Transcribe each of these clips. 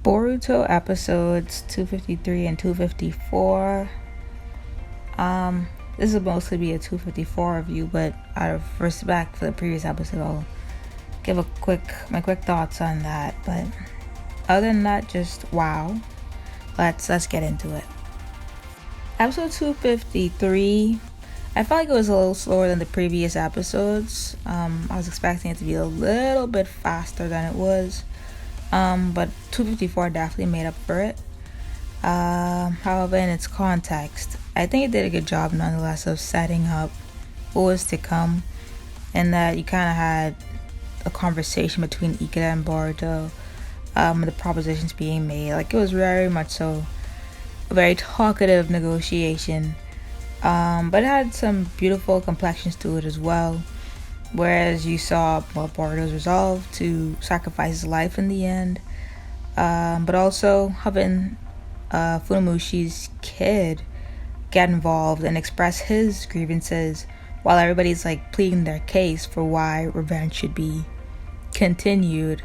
Boruto episodes 253 and 254. This will mostly be a 254 review, but out of respect for the previous episode, I'll give my quick thoughts on that. But other than that, just wow. Let's get into it. Episode 253. I felt like it was a little slower than the previous episodes. I was expecting it to be a little bit faster than it was. But 254 definitely made up for it. However, in its context, I think it did a good job nonetheless of setting up what was to come, and that you kind of had a conversation between Ikeda and Boruto, the propositions being made. Like, it was very much so a very talkative negotiation, but it had some beautiful complexions to it as well. Whereas you saw Boruto's resolve to sacrifice his life in the end, but also having Funamushi's kid get involved and express his grievances while everybody's like pleading their case for why revenge should be continued.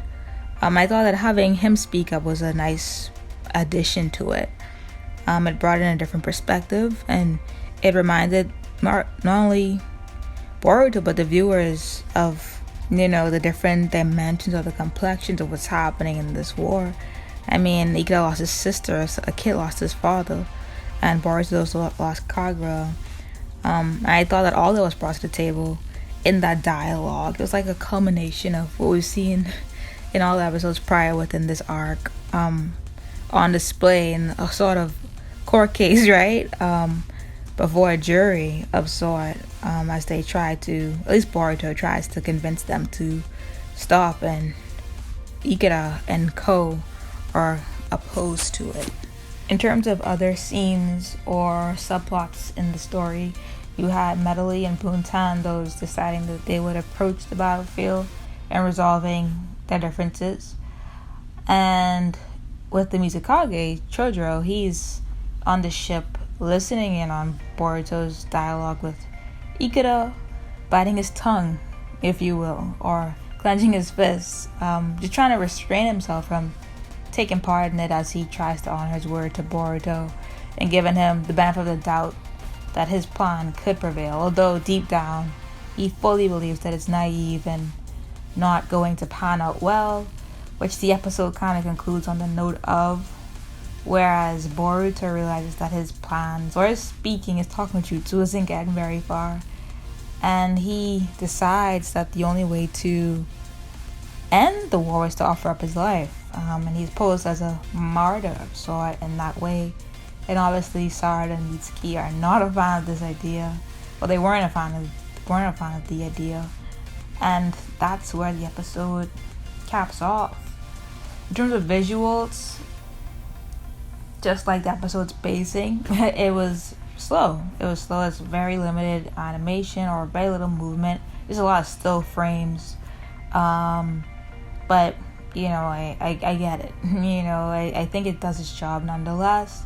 I thought that having him speak up was a nice addition to it. It brought in a different perspective, and it reminded not only Boruto but the viewers of, the different dimensions of the complexions of what's happening in this war. I mean, Ikeda lost his sister, a kid lost his father, and Boruto also lost Kagura. I thought that all that was brought to the table in that dialogue, it was like a culmination of what we've seen in all the episodes prior within this arc, on display in a sort of court case, right? Before a jury of sort, as they try to, at least Boruto tries to convince them to stop, and Ikeda and co are opposed to it. In terms of other scenes or subplots in the story, you had Medley and Buntan, those deciding that they would approach the battlefield and resolving their differences. And with the Mizukage, Chodoro, he's on the ship listening in on Boruto's dialogue with Ikeda, biting his tongue, if you will, or clenching his fists, just trying to restrain himself from taking part in it as he tries to honor his word to Boruto and giving him the benefit of the doubt that his plan could prevail, although deep down he fully believes that it's naive and not going to pan out well, which the episode kind of concludes on the note of. Whereas Boruto realizes that his plans, or his speaking, his talking jutsu isn't getting very far, and he decides that the only way to end the war is to offer up his life, and he's posed as a martyr of sort in that way. And obviously Sara and Mitsuki are not a fan of this idea. Well, they weren't a fan of the idea, and that's where the episode caps off. In terms of visuals, just like the episode's pacing, it was slow. It's very limited animation or very little movement. There's a lot of still frames, but I get it. I think it does its job nonetheless,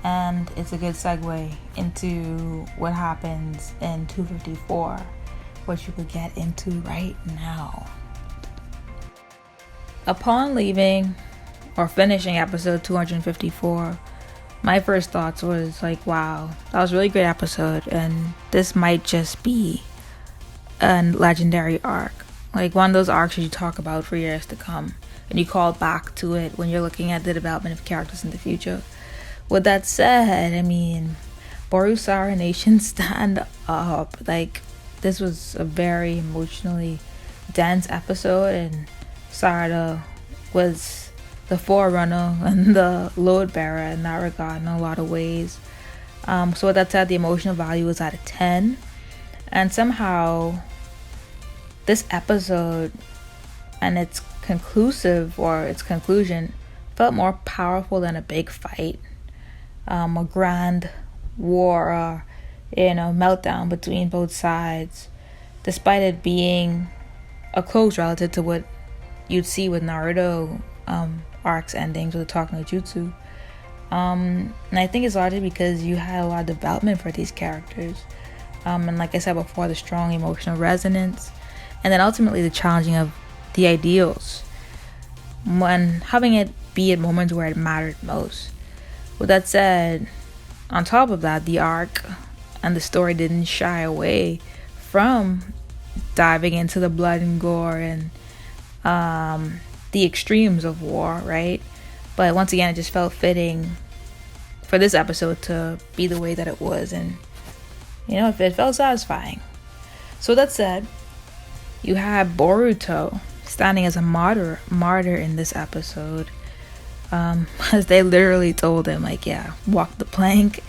and it's a good segue into what happens in 254, which we could get into right now. Upon leaving or finishing episode 254, my first thoughts was like, wow, that was a really great episode, and this might just be a legendary arc, like one of those arcs that you talk about for years to come, and you call back to it when you're looking at the development of characters in the future. With that said, I mean, Boru Sara Nation, stand up. Like, this was a very emotionally dense episode, and Sara was the forerunner and the load bearer in that regard in a lot of ways. So with that said, the emotional value was at a 10, and somehow this episode and its conclusion felt more powerful than a big fight, a grand war, or meltdown between both sides, despite it being a close relative to what you'd see with Naruto arcs endings with the talk no jutsu. And I think it's largely because you had a lot of development for these characters, and like I said before, the strong emotional resonance, and then ultimately the challenging of the ideals. when having it be at moments where it mattered most. With that said, on top of that, the arc and the story didn't shy away from diving into the blood and gore and the extremes of war, right? But once again, it just felt fitting for this episode to be the way that it was, and it felt satisfying. So that said, you have Boruto standing as a martyr in this episode, as they literally told him, like, yeah, walk the plank.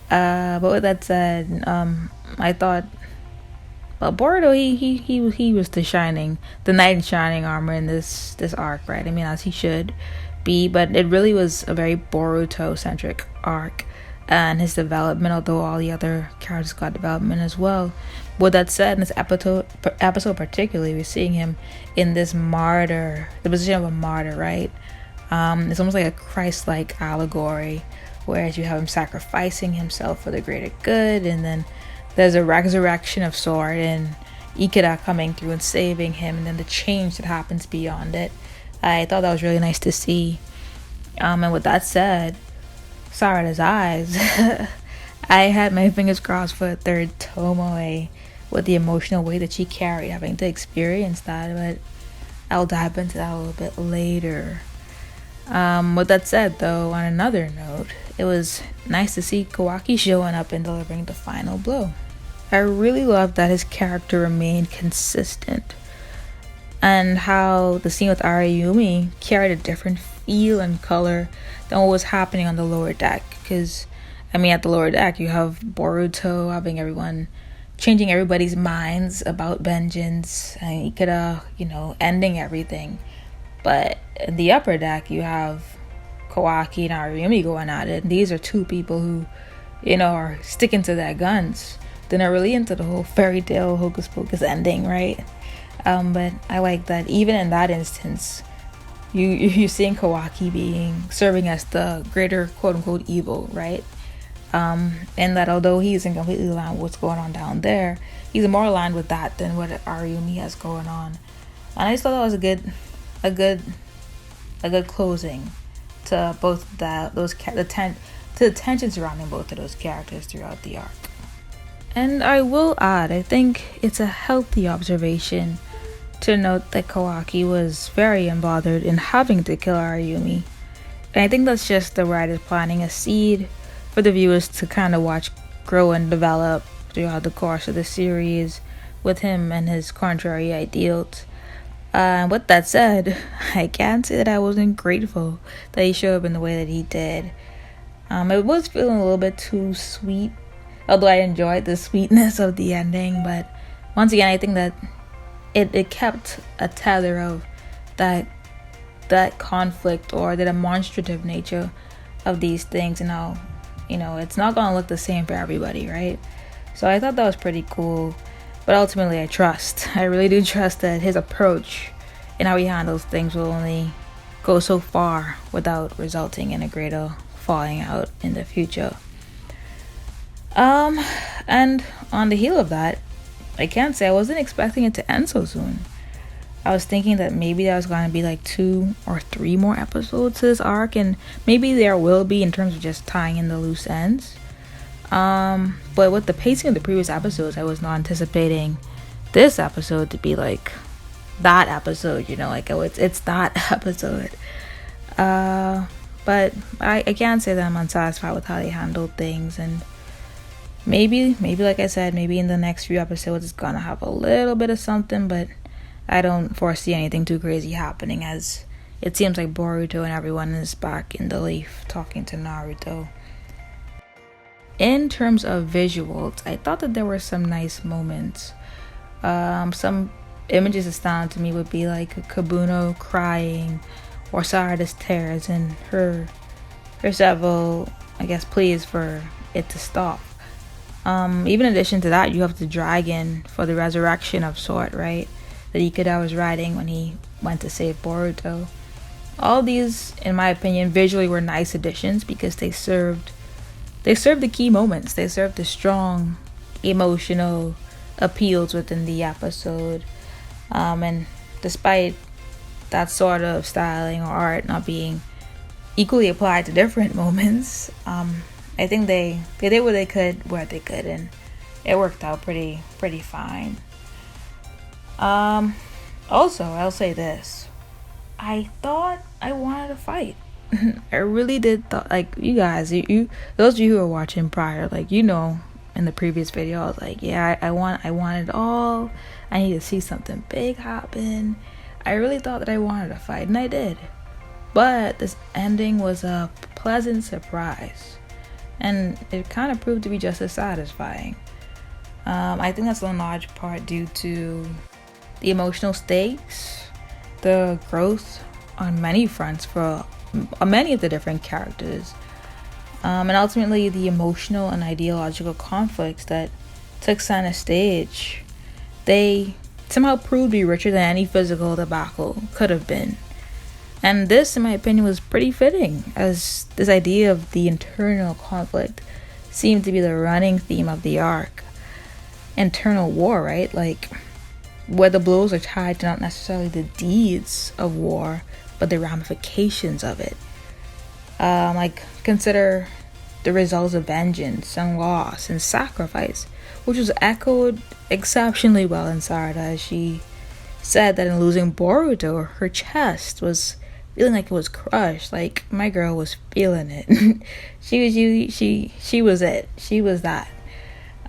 But with that said, I thought, well, Boruto, he was the knight in shining armor in this arc, right? I mean, as he should be, but it really was a very Boruto centric arc, and his development, although all the other characters got development as well. With that said, in this episode particularly, we're seeing him in this the position of a martyr, right? It's almost like a Christ-like allegory, whereas you have him sacrificing himself for the greater good, and then there's a resurrection of Sword and Ikeda coming through and saving him, and then the change that happens beyond it. I thought that was really nice to see. And with that said, Sarada's eyes, I had my fingers crossed for a third Tomoe with the emotional weight that she carried, having to experience that, but I'll dive into that a little bit later. With that said, though, on another note, it was nice to see Kawaki showing up and delivering the final blow. I really loved that his character remained consistent, and how the scene with Arayumi carried a different feel and color than what was happening on the lower deck. Because, I mean, at the lower deck, you have Boruto changing everybody's minds about vengeance, and Ikeda, ending everything. But in the upper deck, you have Kawaki and Arayumi going at it. And these are two people who, are sticking to their guns. They're not really into the whole fairy tale hocus pocus ending, right? But I like that even in that instance, you're seeing Kawaki serving as the greater quote unquote evil, right? And that although he isn't completely aligned with what's going on down there, he's more aligned with that than what Arayumi has going on. And I just thought that was a good closing to both the tension surrounding both of those characters throughout the arc. And I will add, I think it's a healthy observation to note that Kawaki was very unbothered in having to kill Arayumi. And I think that's just the writers planting a seed for the viewers to kind of watch grow and develop throughout the course of the series with him and his contrary ideals. With that said, I can't say that I wasn't grateful that he showed up in the way that he did. It was feeling a little bit too sweet, although I enjoyed the sweetness of the ending. But once again, I think that it kept a tether of that conflict or the demonstrative nature of these things, and how it's not gonna look the same for everybody, right? So I thought that was pretty cool. But ultimately, I really do trust that his approach and how he handles things will only go so far without resulting in a greater falling out in the future. And on the heel of that, I can't say I wasn't expecting it to end so soon. I was thinking that maybe there was going to be like 2 or 3 more episodes to this arc, and maybe there will be in terms of just tying in the loose ends. But with the pacing of the previous episodes, I was not anticipating this episode to be like that episode, it's that episode. But I can't say that I'm unsatisfied with how they handled things, and maybe like I said, maybe in the next few episodes it's gonna have a little bit of something, but I don't foresee anything too crazy happening, as it seems like Boruto and everyone is back in the leaf talking to Naruto. In terms of visuals, I thought that there were some nice moments. Some images that stand out to me would be like Kabuno crying, or Sarada's tears and her several, pleas for it to stop. Even in addition to that, you have the dragon for the resurrection of Sword, right? That Ikeda was riding when he went to save Boruto. All these, in my opinion, visually were nice additions because they served the key moments. They served the strong emotional appeals within the episode. And despite that sort of styling or art not being equally applied to different moments. I think they did what they could where they could, and it worked out pretty fine. Also, I'll say this: I thought I wanted to fight. I really did thought, like, you guys, you those of you who are watching prior, like, you know, in the previous video, I was like, yeah, I want it all. I need to see something big happen. I really thought that I wanted to fight, and I did. But this ending was a pleasant surprise, and it kind of proved to be just as satisfying. I think that's in large part due to the emotional stakes, the growth on many fronts for many of the different characters, and ultimately the emotional and ideological conflicts that took center stage. They somehow proved to be richer than any physical debacle could have been. And this, in my opinion, was pretty fitting, as this idea of the internal conflict seemed to be the running theme of the arc. Internal war, right? Like, where the blows are tied to not necessarily the deeds of war, but the ramifications of it. Like, consider the results of vengeance and loss and sacrifice, which was echoed exceptionally well in Sara, as she said that in losing Boruto, her chest was feeling like it was crushed. Like, my girl was feeling it. she was it. She was that.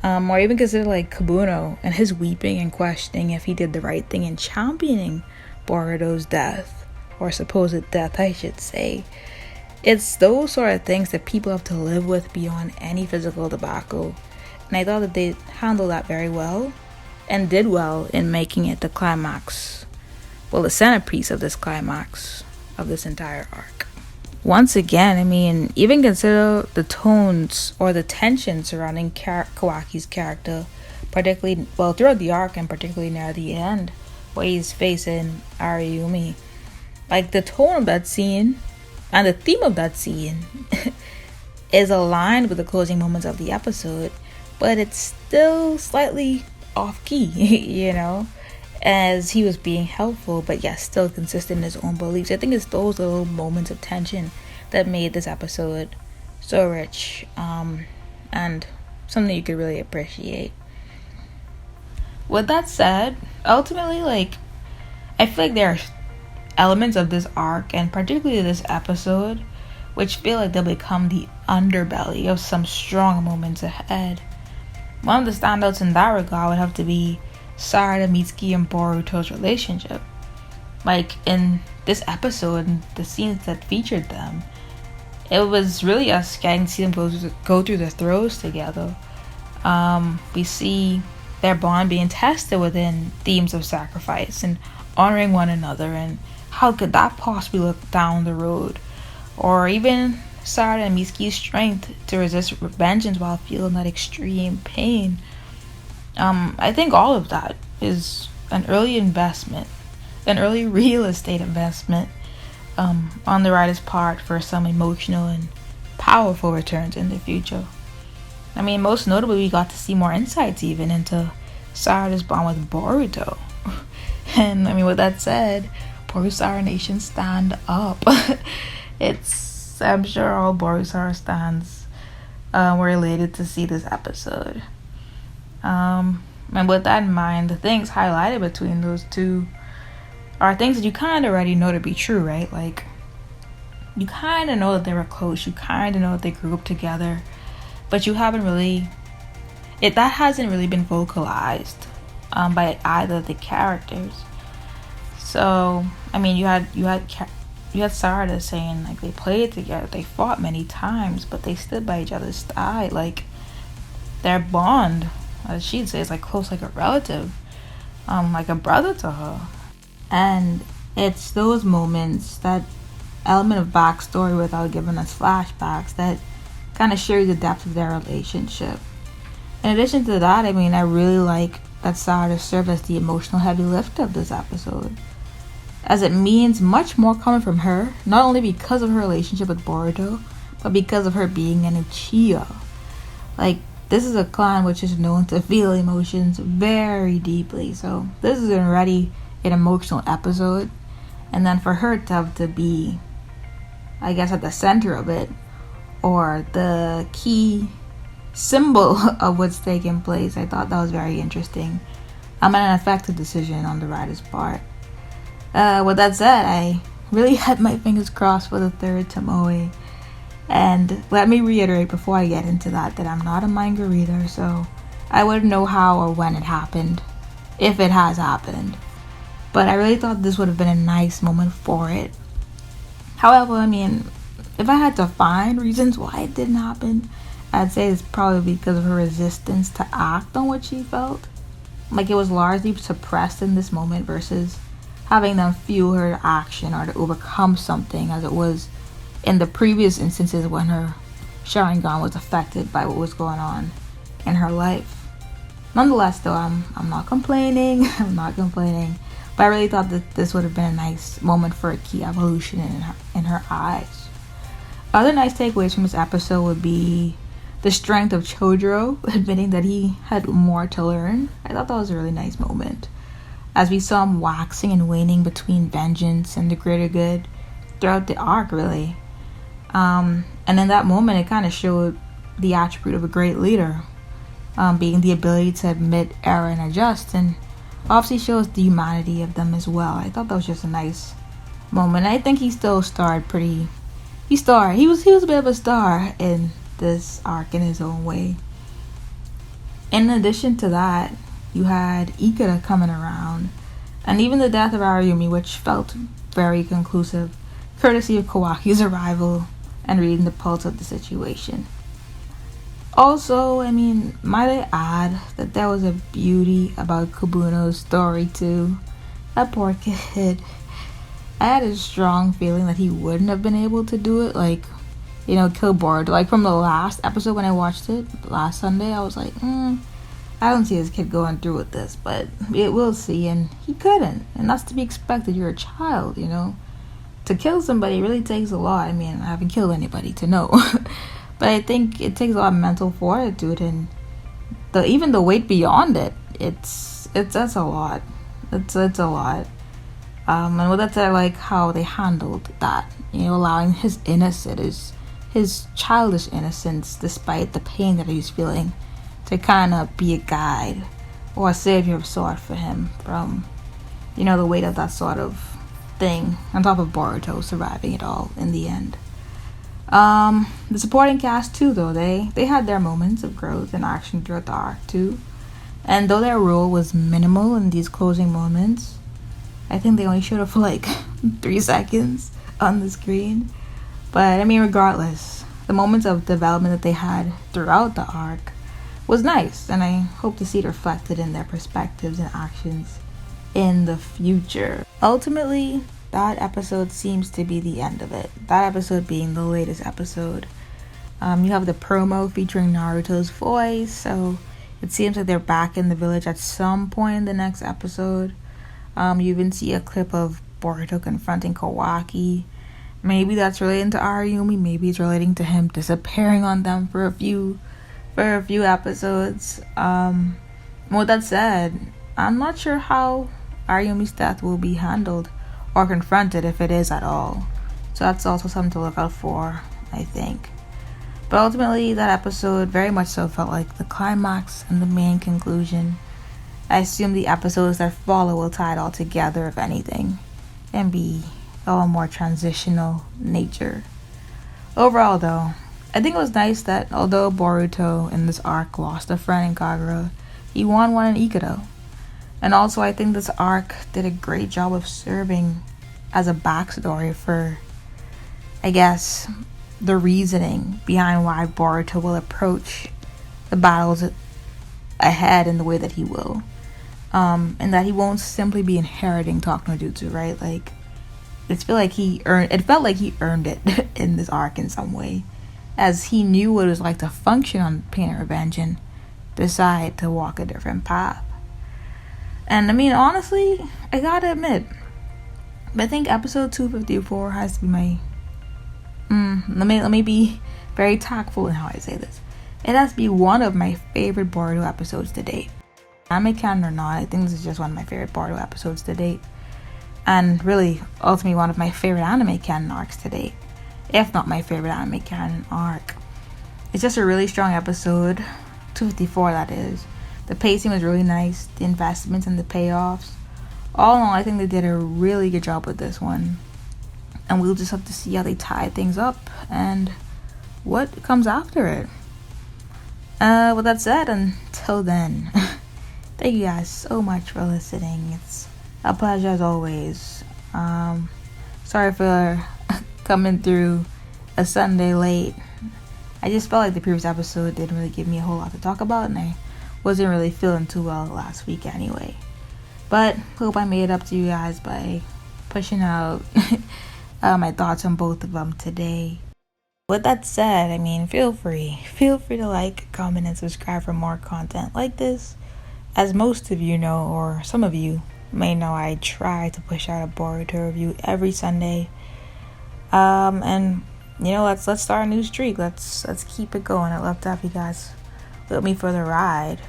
Or even consider like Kabuno and his weeping and questioning if he did the right thing in championing Boruto's death, or supposed death, I should say. It's those sort of things that people have to live with beyond any physical debacle. And I thought that they handled that very well, and did well in making it the climax. Well, the centerpiece of this climax of this entire arc. Once again, I mean, even consider the tones or the tension surrounding Kawaki's character, particularly, well, throughout the arc and particularly near the end, where he's facing Ariumi. Like, the tone of that scene and the theme of that scene is aligned with the closing moments of the episode, but it's still slightly off key, you know, as he was being helpful, but yet still consistent in his own beliefs. I think it's those little moments of tension that made this episode so rich, and something you could really appreciate. With that said, ultimately, like, I feel like there are elements of this arc, and particularly this episode, which feel like they'll become the underbelly of some strong moments ahead. One of the standouts in that regard would have to be Sara, Mitsuki, and Boruto's relationship. Like, in this episode, the scenes that featured them, it was really us getting to see them go through the throes together. We see their bond being tested within themes of sacrifice and honoring one another, and how could that possibly look down the road? Or even Sara and Mitsuki's strength to resist vengeance while feeling that extreme pain. I think all of that is an early investment, an early real estate investment on the writer's part for some emotional and powerful returns in the future. I mean, most notably, we got to see more insights even into Sara's bond with Boruto. And I mean, with that said, Borusara Nation, stand up. I'm sure all Borusara stands were elated to see this episode. And with that in mind, the things highlighted between those two are things that you kind of already know to be true, right? Like, you kind of know that they were close, you kind of know that they grew up together, but you haven't really, that hasn't really been vocalized by either of the characters. So, I mean, you had Sara saying, like, they played together, they fought many times, but they stood by each other's side. Like, their bond, as she'd say, is like close, like a relative, like a brother to her. And it's those moments, that element of backstory without giving us flashbacks, that kind of show you the depth of their relationship. In addition to that, I mean, I really like that Sara served as the emotional heavy lift of this episode, as it means much more coming from her, not only because of her relationship with Boruto, but because of her being an Uchiha. Like, this is a clan which is known to feel emotions very deeply, so this is already an emotional episode, and then for her to have to be, I guess, at the center of it, or the key symbol of what's taking place. I thought that was very interesting. An effective decision on the writer's part. With that said, I really had my fingers crossed for the third Tomoe. And let me reiterate before I get into that I'm not a manga reader, so I wouldn't know how or when it happened, if it has happened. But I really thought this would have been a nice moment for it. However, I mean, if I had to find reasons why it didn't happen, I'd say it's probably because of her resistance to act on what she felt. Like, it was largely suppressed in this moment versus having them fuel her action or to overcome something, as it was in the previous instances when her Sharingan was affected by what was going on in her life. Nonetheless, though, I'm not complaining. I'm not complaining. But I really thought that this would have been a nice moment for a key evolution in her eyes. Other nice takeaways from this episode would be the strength of Chodoro admitting that he had more to learn. I thought that was a really nice moment, as we saw him waxing and waning between vengeance and the greater good throughout the arc, really. And in that moment, it kind of showed the attribute of a great leader, being the ability to admit error and adjust, and obviously shows the humanity of them as well. I thought that was just a nice moment. I think he still starred pretty. He was a bit of a star in this arc in his own way. In addition to that, you had Ikeda coming around, and even the death of Arayumi, which felt very conclusive, courtesy of Kawaki's arrival and reading the pulse of the situation. Also, I mean, might I add that there was a beauty about Kabuno's story too. That poor kid. I had a strong feeling that he wouldn't have been able to do it, like, you know, kill Boruto. Like, from the last episode when I watched it last Sunday, I was like, I don't see this kid going through with this, but we'll see. And he couldn't, and that's to be expected. You're a child, you know. To kill somebody really takes a lot. I mean, I haven't killed anybody to know. But I think it takes a lot of mental fortitude, and even the weight beyond it. That's a lot. It's a lot. And with that said, I like how they handled that. You know, allowing his innocence, his childish innocence, despite the pain that he was feeling, to kind of be a guide or a savior of sort for him from, you know, the weight of that sort of thing, on top of Boruto surviving it all in the end. The supporting cast too, though, they had their moments of growth and action throughout the arc too, and though their role was minimal in these closing moments, I think they only showed up for like 3 seconds on the screen. But I mean, regardless, the moments of development that they had throughout the arc was nice, and I hope to see it reflected in their perspectives and actions in the future. Ultimately, that episode seems to be the end of it. That episode being the latest episode. You have the promo featuring Naruto's voice, so it seems like they're back in the village at some point in the next episode. You even see a clip of Boruto confronting Kawaki. Maybe that's relating to Arayumi. Maybe it's relating to him disappearing on them for a few episodes. With that said, I'm not sure how Arayumi's death will be handled or confronted, if it is at all. So that's also something to look out for, I think. But ultimately, that episode very much so felt like the climax and the main conclusion. I assume the episodes that follow will tie it all together, if anything, and be of a more transitional nature. Overall, though, I think it was nice that although Boruto in this arc lost a friend in Kagura, he won one in Ikeda. And also, I think this arc did a great job of serving as a backstory for, I guess, the reasoning behind why Boruto will approach the battles ahead in the way that he will. And that he won't simply be inheriting Talk no Jutsu, right? Like, it felt like he earned it in this arc in some way, as he knew what it was like to function on Pain and Revenge and decide to walk a different path. And I mean, honestly, I gotta admit, I think episode 254 has to be my let me be very tactful in how I say this. It has to be one of my favorite Boruto episodes to date. Anime canon or not, I think this is just one of my favorite Boruto episodes to date. and really ultimately one of my favorite anime canon arcs to date, if not my favorite anime canon arc. It's just a really strong episode, 254 that is. The pacing was really nice, the investments and the payoffs. All in all, I think they did a really good job with this one. And we'll just have to see how they tie things up and what comes after it. With that said, until then, thank you guys so much for listening. It's a pleasure as always. Sorry for coming through a Sunday late. I just felt like the previous episode didn't really give me a whole lot to talk about, and I wasn't really feeling too well last week anyway. But hope I made it up to you guys by pushing out my thoughts on both of them today. With that said, I mean, feel free to like, comment, and subscribe for more content like this. As most of you know, or some of you may know, I try to push out a Boruto review every Sunday. And you know, let's start a new streak. Let's keep it going. I'd love to have you guys with me for the ride.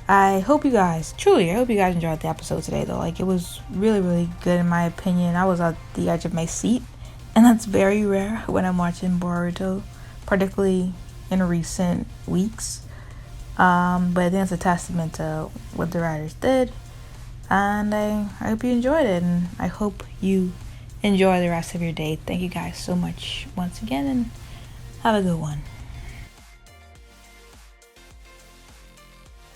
I hope you guys enjoyed the episode today, though. Like, it was really, really good in my opinion. I was at the edge of my seat, and that's very rare when I'm watching Boruto, particularly in recent weeks. But I think it's a testament to what the writers did, and I hope you enjoyed it, and I hope you enjoy the rest of your day. Thank you guys so much once again, and have a good one.